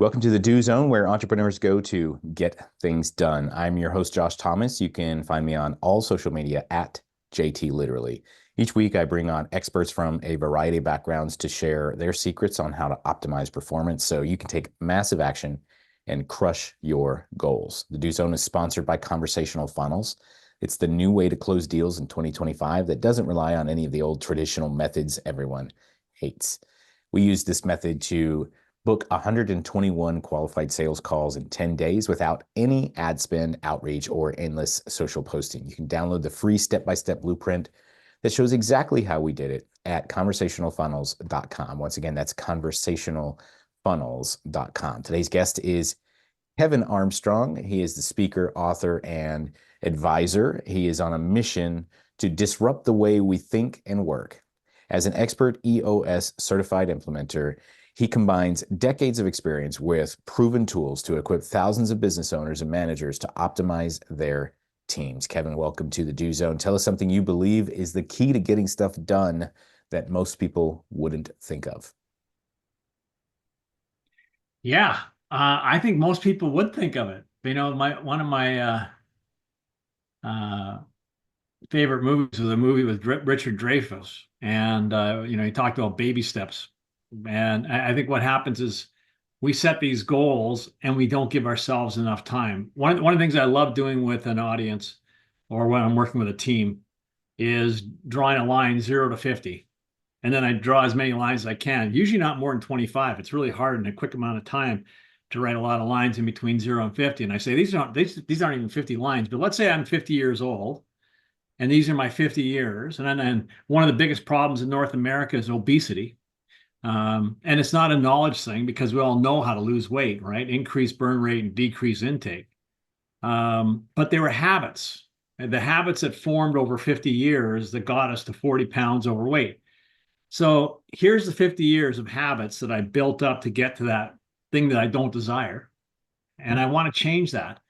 Welcome to the Do Zone, where entrepreneurs go to get things done. I'm your host, Josh Thomas. You can find me on all social media at JT Literally. Each week, I bring on experts from a variety of backgrounds to share their secrets on how to optimize performance so you can take massive action and crush your goals. The Do Zone is sponsored by Conversational Funnels. It's the new way to close deals in 2025 that doesn't rely on any of the old traditional methods everyone hates. We use this method to book 121 qualified sales calls in 10 days without any ad spend, outreach, or endless social posting. You can download the free step-by-step blueprint that shows exactly how we did it at conversationalfunnels.com. Once again, that's conversationalfunnels.com. Today's guest is Kevin Armstrong. He is the speaker, author, and advisor. He is on a mission to disrupt the way we think and work. As an expert EOS certified implementer, he combines decades of experience with proven tools to equip thousands of business owners and managers to optimize their teams. Kevin, welcome to the Do Zone. Tell us something you believe is the key to getting stuff done that most people wouldn't think of. Yeah, I think most people would think of it. One of my uh, favorite movies was a movie with Richard Dreyfuss, and he talked about baby steps. And I think what happens is we set these goals and we don't give ourselves enough time. One of the things I love doing with an audience, or when I'm working with a team, is drawing a line 0 to 50. And then I draw as many lines as I can, usually not more than 25. It's really hard in a quick amount of time to write a lot of lines in between 0 and 50. And I say, these aren't even 50 lines, but let's say I'm 50 years old and these are my 50 years. And then one of the biggest problems in North America is obesity. And it's not a knowledge thing because we all know how to lose weight, right? Increase burn rate and decrease intake. But they were habits, and the habits that formed over 50 years that got us to 40 pounds overweight. So here's the 50 years of habits that I built up to get to that thing that I don't desire. And I want to change that.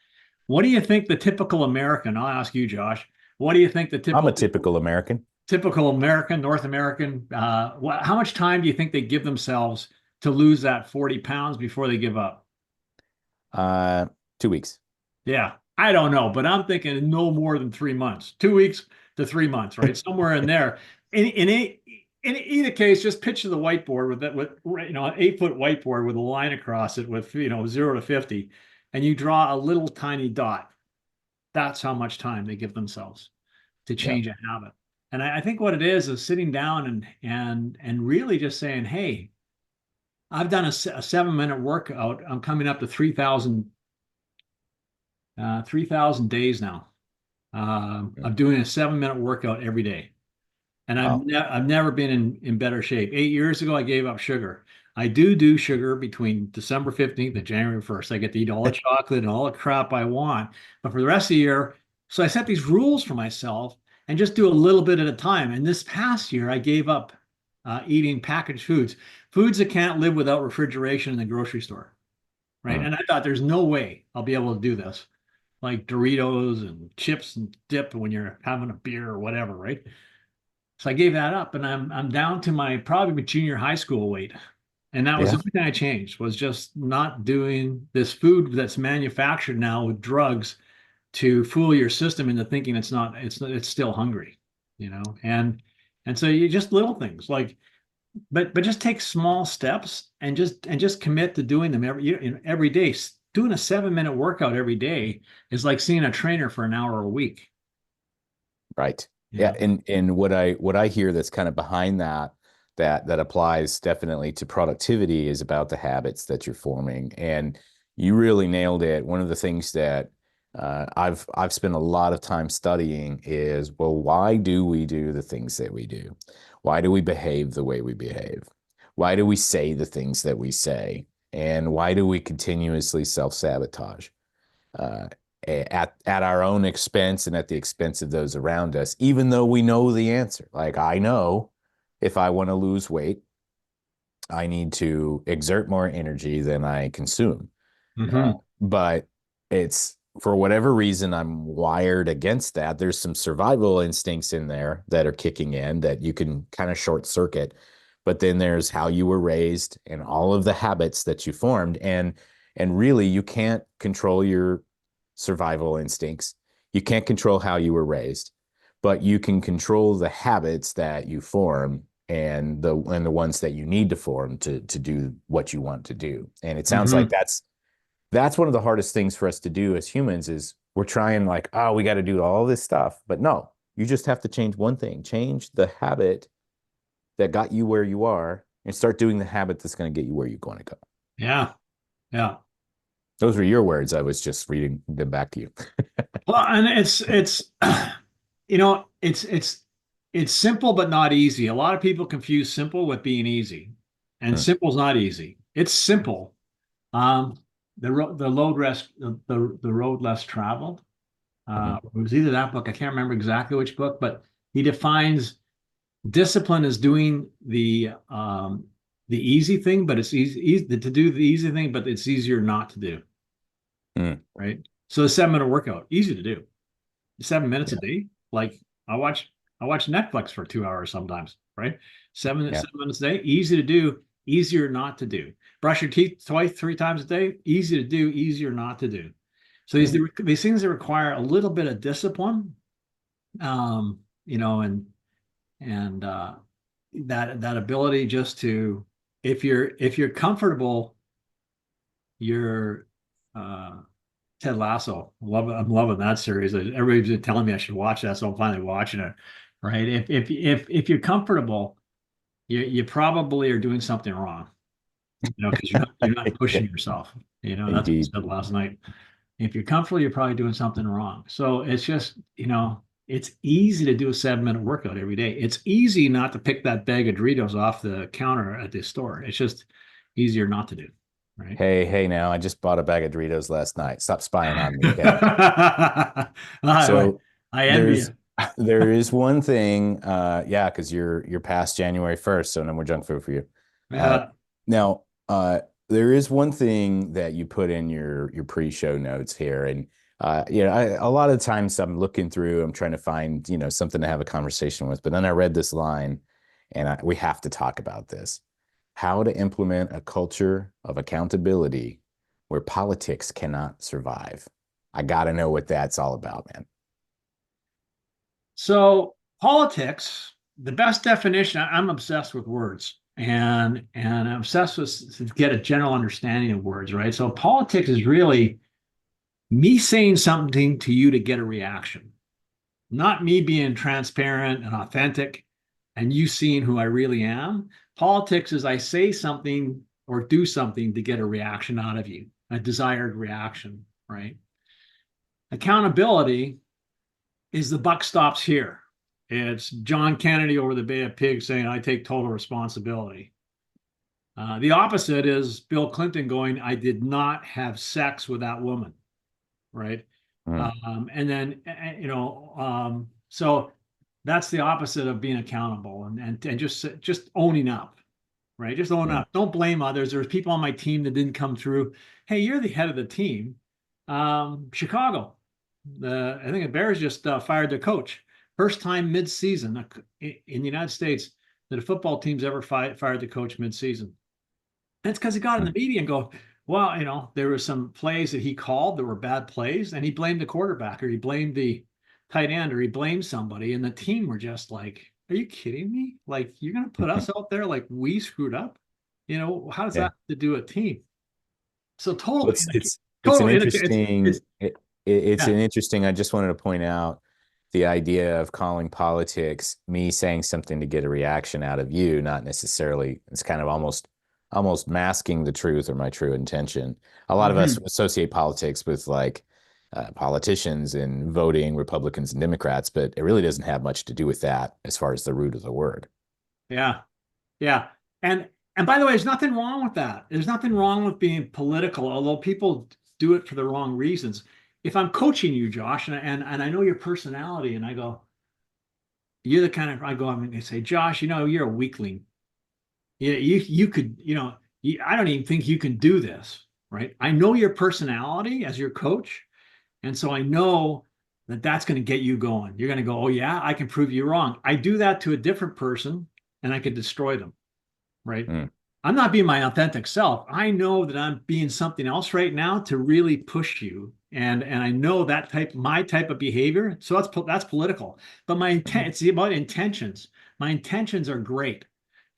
What do you think the typical American, I'll ask you, Josh, what do you think the I'm a typical American. North American, how much time do you think they give themselves to lose that 40 pounds before they give up? 2 weeks. Yeah, I don't know, but I'm thinking no more than 3 months, 2 weeks to 3 months, right? Somewhere in there. In either case, just picture the whiteboard an 8-foot whiteboard with a line across it with 0 to 50, and you draw a little tiny dot. That's how much time they give themselves to change a habit. And I think what it is sitting down and really just saying, hey, I've done a 7-minute workout. I'm coming up to 3,000 days now. I'm doing a 7-minute workout every day. And I've never been in better shape. 8 years ago, I gave up sugar. I do sugar between December 15th and January 1st. I get to eat all the chocolate and all the crap I want. But for the rest of the year, so I set these rules for myself and just do a little bit at a time. And this past year, I gave up eating packaged foods that can't live without refrigeration in the grocery store, right? And I thought there's no way I'll be able to do this, like Doritos and chips and dip when you're having a beer or whatever, right? So I gave that up, and I'm down to probably my junior high school weight. And that was the only thing I changed, was just not doing this food that's manufactured now with drugs to fool your system into thinking it's still hungry, and so you just little things like, but just take small steps and just commit to doing them every day. Doing a 7-minute workout every day is like seeing a trainer for an hour a week. Right. Yeah. And what I hear that's kind of behind that applies definitely to productivity is about the habits that you're forming. And you really nailed it. One of the things that I've spent a lot of time studying is, well, why do we do the things that we do? Why do we behave the way we behave? Why do we say the things that we say? And why do we continuously self-sabotage at our own expense and at the expense of those around us, even though we know the answer? Like, I know if I want to lose weight, I need to exert more energy than I consume. But it's, for whatever reason, I'm wired against that. There's some survival instincts in there that are kicking in that you can kind of short circuit. but then there's how you were raised and all of the habits that you formed. And really you can't control your survival instincts. You can't control how you were raised, but you can control the habits that you form and the ones that you need to form to do what you want to do. And it sounds like Hmm. that's one of the hardest things for us to do as humans is we're trying like, oh, we got to do all this stuff. But no, you just have to change one thing, change the habit that got you where you are and start doing the habit that's going to get you where you're going to go. Yeah. Yeah. Those were your words. I was just reading them back to you. Well, and it's it's simple but not easy. A lot of people confuse simple with being easy, and Hmm. simple's not easy. It's simple. Um, the road less traveled. Mhm. It was either that book. I can't remember exactly which book, but he defines discipline as doing the easy thing, but it's easy to do the easy thing, but it's easier not to do. Mm. Right. So the 7 minute workout, easy to do. 7 minutes a Yeah. day. Like I watch I watch Netflix for 2 hours sometimes, right? Seven Yeah. 7 minutes a day, easy to do, easier not to do. Brush your teeth twice, 3 times a day, easy to do, easier not to do. So Mm. these things that require a little bit of discipline, you know, and that ability just to if you're comfortable, you're Ted Lasso. I'm loving that series. Everybody's been telling me I should watch that, so I'm finally watching it. Right? If you're comfortable, you probably are doing something wrong. Because you're not Yeah. pushing yourself. That's what Indeed. I said last night. If you're comfortable, you're probably doing something wrong. So it's just, it's easy to do a 7 minute workout every day. It's easy not to pick that bag of Doritos off the counter at the store. It's just easier not to do. Right. Hey, hey, now I just bought a bag of Doritos last night. Stop spying on me, okay? I, So I envy there's you. there is one thing, yeah, because you're past January 1st, so no more junk food for you. Uh, Yeah. now, there is one thing that you put in your pre-show notes here, and a lot of times I'm looking through, I'm trying to find something to have a conversation with, but then I read this line, and we have to talk about this: how to implement a culture of accountability where politics cannot survive. I got to know what that's all about, man. So politics, the best definition, I'm obsessed with words and I'm obsessed with to get a general understanding of words, right? So politics is really me saying something to you to get a reaction, not me being transparent and authentic and you seeing who I really am. Politics is I say something or do something to get a reaction out of you, a desired reaction, right? Accountability is the buck stops here. It's John Kennedy over the Bay of Pigs saying, I take total responsibility. The opposite is Bill Clinton going, I did not have sex with that woman, right? Mm, And then, so that's the opposite of being accountable and just owning up, right? Just own mm, up. Don't blame others. There's people on my team that didn't come through. Hey, you're the head of the team. Chicago. I think the Bears just fired their coach. First time mid-season in the United States that a football team's ever fired the coach mid-season. And it's because he got in the mm, media and go, well, there were some plays that he called that were bad plays, and he blamed the quarterback or he blamed the tight end or he blamed somebody, and the team were just like, are you kidding me? Like, you're going to put us out there like we screwed up? How does that yeah. have to do a team? So Well, total, it's an total, interesting it's it's yeah. an interesting. I just wanted to point out the idea of calling politics me saying something to get a reaction out of you, not necessarily. It's kind of almost masking the truth or my true intention. A lot of us Mhm. associate politics with like politicians and voting Republicans and Democrats, but it really doesn't have much to do with that as far as the root of the word. Yeah. Yeah. And by the way, there's nothing wrong with that. There's nothing wrong with being political, although people do it for the wrong reasons. If I'm coaching you, Josh, and I know your personality, and I go, you're the kind of I go, I mean, they say, Josh, you're a weakling. You could, I don't even think you can do this, right? I know your personality as your coach, and so I know that that's going to get you going. You're going to go, oh yeah, I can prove you wrong. I do that to a different person, and I could destroy them. right? Mm, I'm not being my authentic self. I know that I'm being something else right now to really push you. And I know that my type of behavior. So that's political. But my intent, mm, it's about intentions. My intentions are great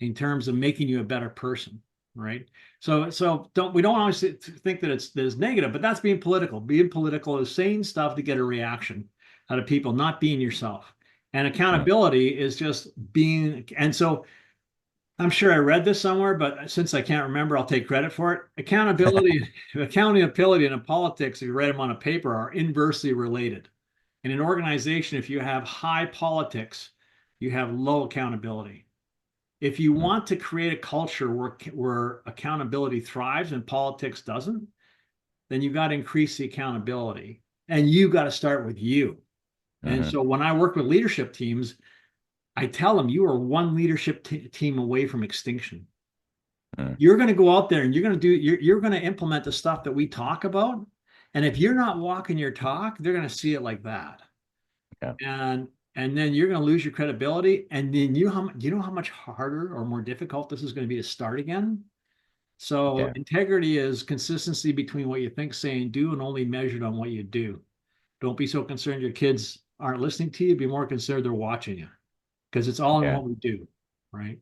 in terms of making you a better person, right? So we don't always think that it's negative, but that's being political. Being political is saying stuff to get a reaction out of people, not being yourself. And mm, accountability is just being, and so I'm sure I read this somewhere, but since I can't remember, I'll take credit for it. Accountability and politics, if you read them on a paper, are inversely related. In an organization, if you have high politics, you have low accountability. If you mm. want to create a culture where accountability thrives and politics doesn't, then you've got to increase the accountability. And you've got to start with you. And Mhm, so when I work with leadership teams, I tell them you are one leadership team away from extinction. mm. You're going to go out there and you're going to implement the stuff that we talk about. And if you're not walking your talk, they're going to see it like that. Yeah, And and then you're going to lose your credibility. And then you know how much harder or more difficult this is going to be to start again. So yeah, integrity is consistency between what you think, say, and do, and only measured on what you do. Don't be so concerned your kids aren't listening to you. Be more concerned they're watching you because it's all in yeah, what we do, right?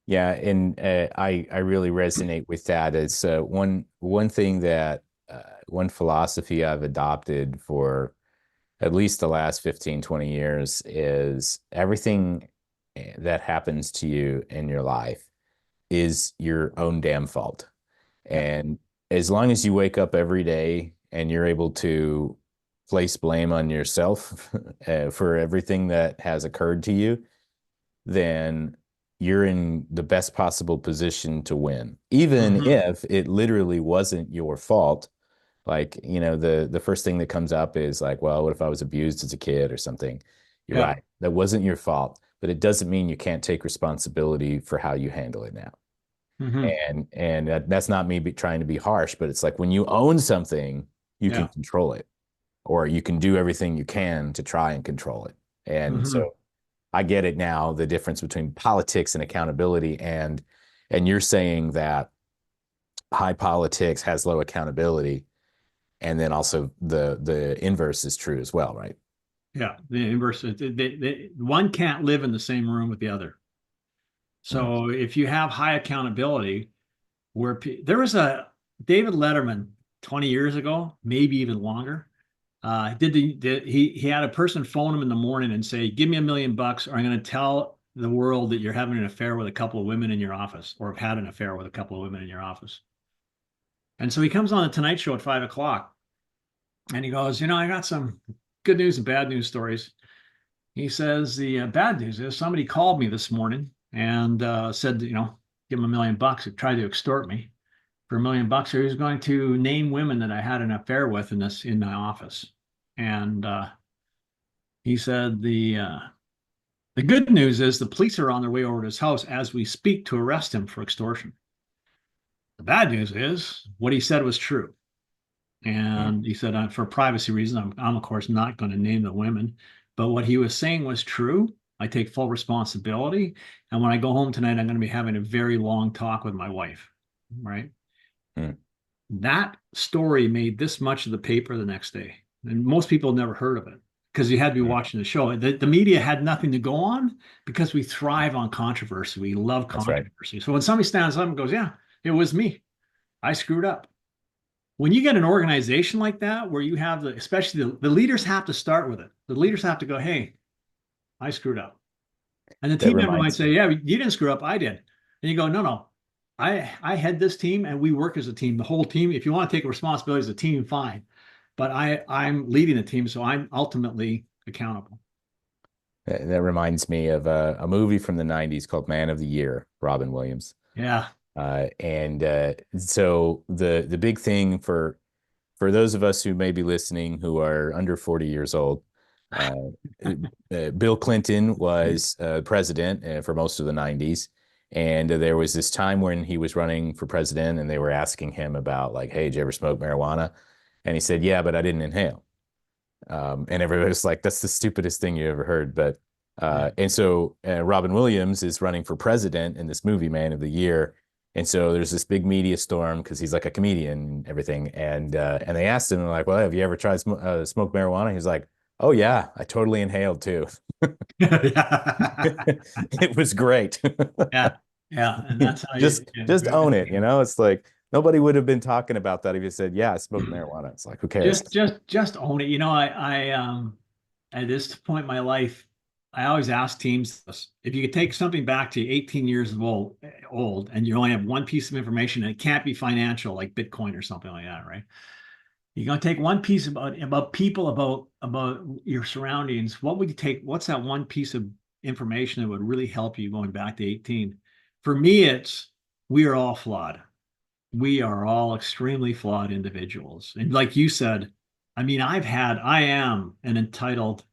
yeah. And I really resonate with that. It's one thing that one philosophy I've adopted for at least the last 15, 20 years is everything that happens to you in your life is your own damn fault. Yeah. And as long as you wake up every day and you're able to place blame on yourself for everything that has occurred to you, then you're in the best possible position to win. Even Mm-hmm. if it literally wasn't your fault, like, the first thing that comes up is like, well, what if I was abused as a kid or something? You're Yeah. right. That wasn't your fault, but it doesn't mean you can't take responsibility for how you handle it now. Mm-hmm. And that's not me trying to be harsh, but it's like when you own something, you can Yeah. control it, or you can do everything you can to try and control it. And Mm-hmm. so I get it now, the difference between politics and accountability. And you're saying that high politics has low accountability. And then also the inverse is true as well, right? Yeah. The inverse. One can't live in the same room with the other. Mm, So if you have high accountability, there was a David Letterman 20 years ago, maybe even longer. He had a person phone him in the morning and say, "Give me $1 million, or I'm going to tell the world that you're having an affair with a couple of women in your office, or have had an affair with a couple of women in your office." And so he comes on the Tonight Show at 5 o'clock, and he goes, "I got some good news and bad news stories." He says the bad news is somebody called me this morning and said, give him $1 million. He tried to extort me for $1 million. He was going to name women that I had an affair with in my office. And he said the good news is the police are on their way over to his house as we speak to arrest him for extortion. The bad news is what he said was true. mm, And he said, for privacy reasons, I'm of course not going to name the women, but what he was saying was true. I take full responsibility. And when I go home tonight, I'm going to be having a very long talk with my wife. Right. mm, That story made this much of the paper the next day. And most people never heard of it because you had to be mm. watching the show. The media had nothing to go on because we thrive on controversy. We love That's right. controversy. So when somebody stands up and goes, yeah, it was me, I screwed up. When you get an organization like that, where you have especially the leaders have to start with it. The leaders have to go, hey, I screwed up. And the That team member might reminds say, me. yeah, you didn't screw up. I did. And you go, no, no. I head this team and we work as a team, the whole team. If you want to take responsibility as a team, fine. But I'm leading the team, so I'm ultimately accountable. That reminds me of a movie from the 90s called Man of the Year, Robin Williams. Yeah. And so the big thing for those of us who may be listening who are under 40 years old, uh, Bill Clinton was president for most of the 90s. And there was this time when he was running for president and they were asking him about, like, hey, did you ever smoke marijuana? And he said, yeah, but I didn't inhale. And everybody was like, that's the stupidest thing you ever heard. But Yeah. And so Robin Williams is running for president in this movie, Man of the Year. And so there's this big media storm because he's like a comedian and everything. And they asked him, they're like, well, have you ever tried smoke marijuana? He's like, oh yeah, I totally inhaled too. Yeah. It was great. Yeah. Yeah. And that's how Just own it, you know? It's like nobody would have been talking about that if you said, yeah, I smoked marijuana. It's like, who cares? just own it. At this point in my life, I always ask teams this. If you could take something back to 18 years old and you only have one piece of information and it can't be financial like Bitcoin or something like that, right? You're going to take one piece about people, about your surroundings. What would you take? What's that one piece of information that would really help you going back to 18? For me, it's we are all flawed. We are all extremely flawed individuals. And like you said, I mean, I am an entitled,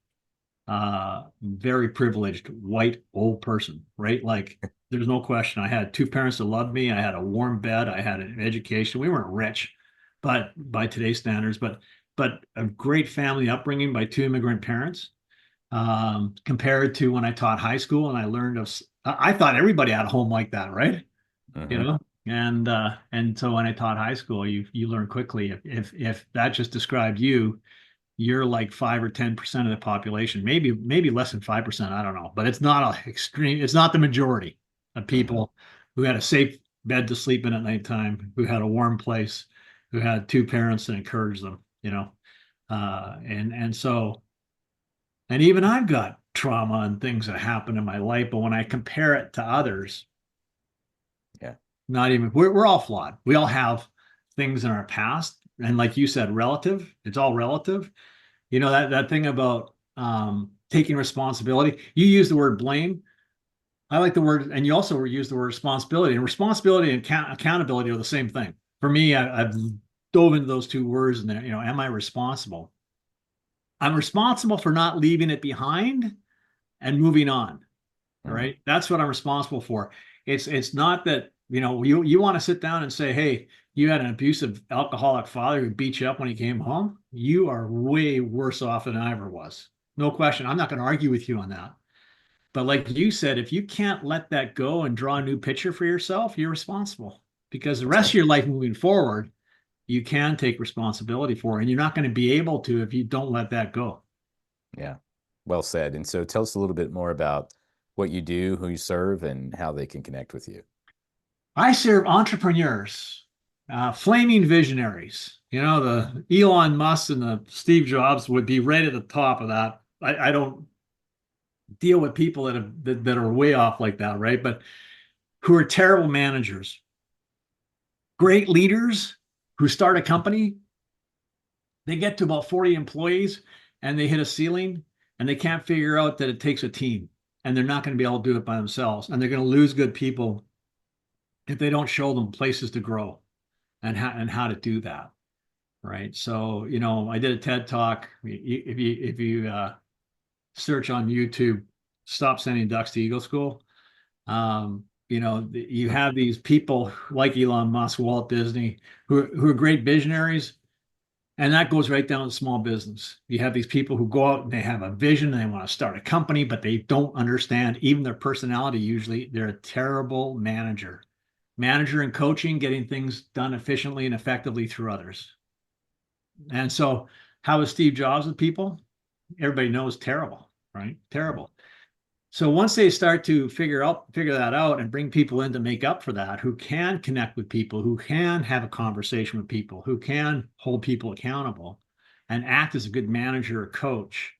very privileged white old person, right? Like there's no question. I had two parents that loved me. I had a warm bed. I had an education. We weren't rich, but by today's standards, but a great family upbringing by two immigrant parents. Compared to when I taught high school and I learned I thought everybody had a home like that, right? You Hmm. know, and so when I taught high school, you learn quickly if that just described you, you're like 5 or 10% of the population, maybe less than 5%. I don't know, but it's not a extreme. It's not the majority of Hmm. people who had a safe bed to sleep in at nighttime, who had a warm place, who had two parents that encouraged them. And so and even I've got trauma and things that happen in my life, but when I compare it to others, Yeah. not even we're all flawed. We all have things in our past, and like you said, relative. It's all relative. That thing about taking responsibility. You use the word blame. I like the word, and you also use the word responsibility. And responsibility and accountability are the same thing. For me, I've dove into those two words, and am I responsible? I'm responsible for not leaving it behind and moving on. Hmm. Right? That's what I'm responsible for. It's not that, you want to sit down and say, hey, you had an abusive alcoholic father who beat you up when he came home. You are way worse off than I ever was. No question. I'm not going to argue with you on that. But like you said, if you can't let that go and draw a new picture for yourself, you're responsible because the That's rest right. of your life moving forward, you can take responsibility for, and you're not going to be able to if you don't let that go. Yeah. Well said. And so tell us a little bit more about what you do, who you serve, and how they can connect with you. I serve entrepreneurs, flaming visionaries. The Elon Musk and the Steve Jobs would be right at the top of that. I don't deal with people that are way off like that, right? But who are terrible managers, great leaders who start a company. They get to about 40 employees and they hit a ceiling and they can't figure out that it takes a team and they're not going to be able to do it by themselves. And they're going to lose good people if they don't show them places to grow and how to do that. Right. So, I did a TED talk. If you search on YouTube, stop sending ducks to Eagle School. You have these people like Elon Musk, Walt Disney, who are great visionaries. And that goes right down to small business. You have these people who go out and they have a vision and they want to start a company, but they don't understand even their personality. Usually they're a terrible manager. Manager and coaching, getting things done efficiently and effectively through others. And so, how is Steve Jobs with people? Everybody knows terrible, right? Terrible. So once they start to figure that out and bring people in to make up for that, who can connect with people, who can have a conversation with people, who can hold people accountable and act as a good manager or coach,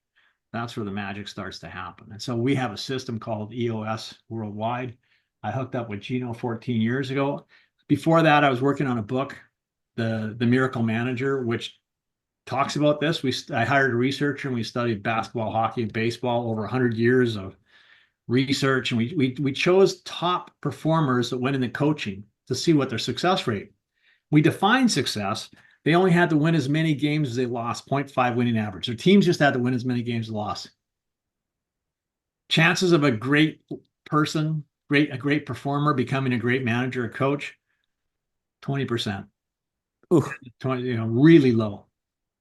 that's where the magic starts to happen. And so we have a system called EOS worldwide. I hooked up with Gino 14 years ago. Before that, I was working on a book, The Miracle Manager, which talks about this. I hired a researcher and we studied basketball, hockey, and baseball over 100 years of research, and we chose top performers that went into coaching to see what their success rate. We defined success. They only had to win as many games as they lost, 0.5 winning average. Their teams just had to win as many games as they lost. Chances of a great person, a great performer becoming a great manager or coach, 20%. Ooh. 20, really low.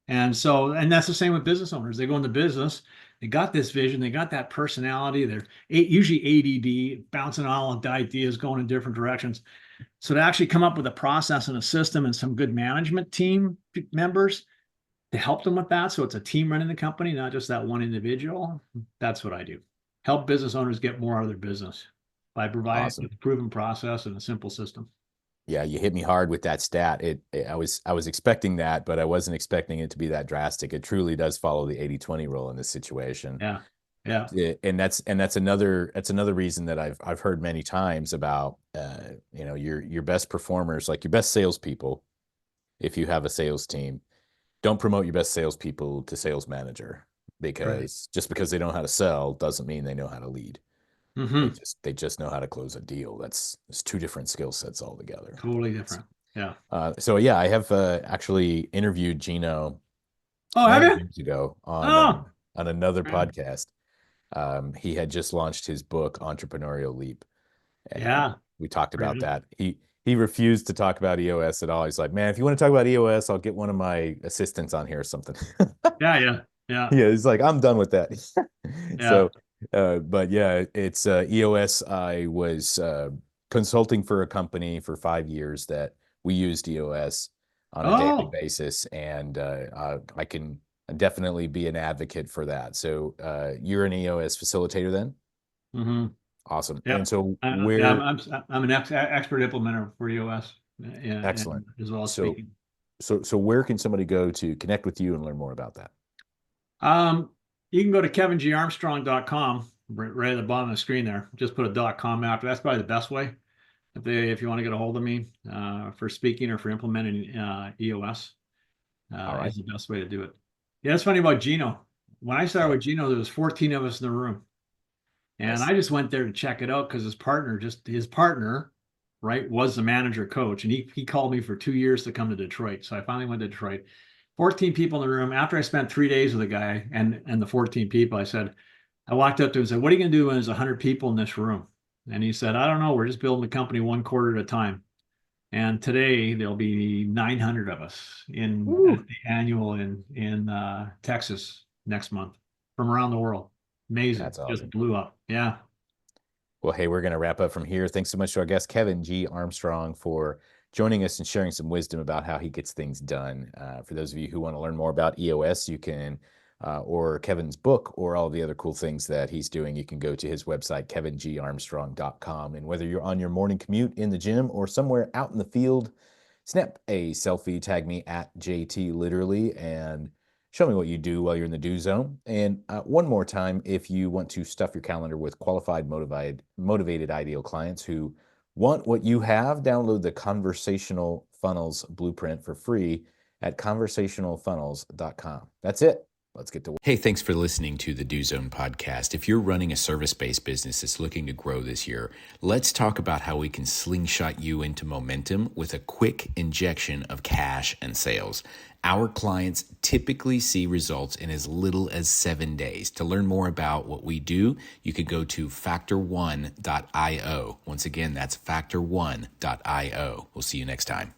And that's the same with business owners. They go into business They got this vision, they got that personality. They're usually ADD, bouncing all the ideas, going in different directions. So to actually come up with a process and a system and some good management team members to help them with that, so it's a team running the company, not just that one individual. That's what I do. Help business owners get more out of their business by providing a Awesome. proven process and a simple system. Yeah, you hit me hard with that stat. I was expecting that, but I wasn't expecting it to be that drastic. It truly does follow the 80-20 rule in this situation. Yeah. Yeah. And that's another reason that I've heard many times about your best performers, like your best salespeople. If you have a sales team, don't promote your best salespeople to sales manager, Right. because just because they know how to sell doesn't mean they know how to lead. They Mm-hmm. just know how to close a deal. It's two different skill sets altogether. Totally different. Yeah. So yeah, I have actually interviewed Gino Oh, have many you? years ago Oh, on another yeah. podcast. He had just launched his book, Entrepreneurial Leap, and Yeah. we talked about Right. that. He refused to talk about EOS at all. He's like, man, if you want to talk about EOS, I'll get one of my assistants on here or something. Yeah. Yeah. Yeah. Yeah, he's like, I'm done with that. Yeah. So, but yeah, it's EOS. I was consulting for a company for 5 years that we used EOS on a daily Oh. basis, and I can definitely be an advocate for that. So, you're an EOS facilitator then? Mm-hmm. Awesome. And Yep. so, Yeah. where I'm an expert implementer for EOS. Yeah, excellent. and as well as So, speaking. so where can somebody go to connect with you and learn more about that? Um, you can go to kevingarmstrong.com right at the bottom of the screen there. Just put a .com after. That's probably the best way if you want to get a hold of me for speaking or for implementing EOS. All right. Is the best way to do it. Yeah, it's funny about Gino. When I started Yeah. with Gino, there was 14 of us in the room. And Nice. I just went there to check it out because his partner, right, was the manager coach. And he called me for 2 years to come to Detroit. So I finally went to Detroit. 14 people in the room. After I spent 3 days with the guy and the 14 people, I walked up to him and said, what are you going to do when there's 100 people in this room? And he said, I don't know. We're just building the company one quarter at a time. And today there'll be 900 of us in at Woo. the annual in Texas next month from around the world. Amazing, That's just awesome. blew up. Yeah. Well, hey, we're going to wrap up from here. Thanks so much to our guest, Kevin G. Armstrong, for joining us and sharing some wisdom about how he gets things done. For those of you who want to learn more about EOS, you can, or Kevin's book, or all the other cool things that he's doing, you can go to his website, kevingarmstrong.com. And whether you're on your morning commute in the gym or somewhere out in the field, snap a selfie, tag me at JT Literally, and show me what you do while you're in the do zone. And one more time, if you want to stuff your calendar with qualified, motivated ideal clients who want what you have, download the Conversational Funnels Blueprint for free at conversationalfunnels.com. That's it. Let's get to work. Hey, thanks for listening to the Do Zone podcast. If you're running a service-based business that's looking to grow this year, let's talk about how we can slingshot you into momentum with a quick injection of cash and sales. Our clients typically see results in as little as 7 days. To learn more about what we do, you could go to factor1.io. Once again, that's factor1.io. We'll see you next time.